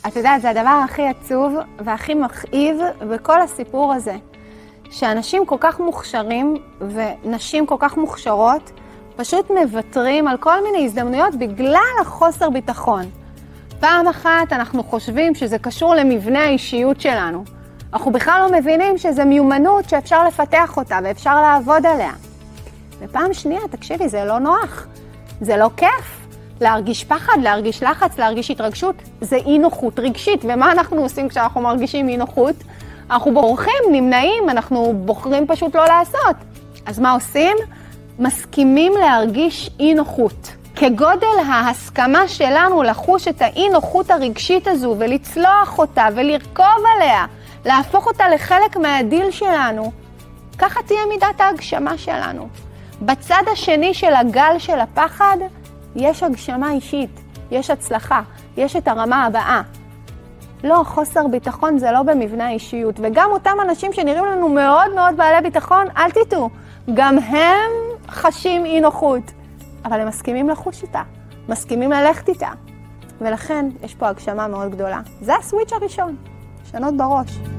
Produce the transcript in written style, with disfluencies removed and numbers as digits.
את יודעת, זה הדבר הכי עצוב והכי מכאיב בכל הסיפור הזה. שאנשים כל כך מוכשרים ונשים כל כך מוכשרות פשוט מוותרים על כל מיני הזדמנויות בגלל החוסר ביטחון. פעם אחת אנחנו חושבים שזה קשור למבנה האישיות שלנו. אנחנו בכלל לא מבינים שזה מיומנות שאפשר לפתח אותה ואפשר לעבוד עליה. ופעם שנייה, תקשיבי, זה לא נוח. זה לא כיף. להרגיש פחד, להרגיש לחץ, להרגיש התרגשות, זה אי נוחות רגשית. ומה אנחנו עושים כשאנחנו מרגישים אי נוחות? אנחנו בורחים, נמנעים, אנחנו בוחרים פשוט לא לעשות. אז מה עושים? מסכימים להרגיש אי נוחות. כגודל ההסכמה שלנו לחוש את האי נוחות הרגשית הזו ולצלוח אותה ולרכוב עליה, להפוך אותה לחלק מהדיל שלנו, ככה תהיה מידת ההגשמה שלנו. בצד השני של הגל של הפחד, יש הגשמה אישית, יש הצלחה, יש את הרמה הבאה. לא, חוסר ביטחון זה לא במבנה האישיות, וגם אותם אנשים שנראים לנו מאוד מאוד בעלי ביטחון, אל תטעו, גם הם חשים אי נוחות, אבל הם מסכימים לחוש איתה, מסכימים ללכת איתה, ולכן יש פה הגשמה מאוד גדולה. זה הסוויץ' הראשון, שנות בראש.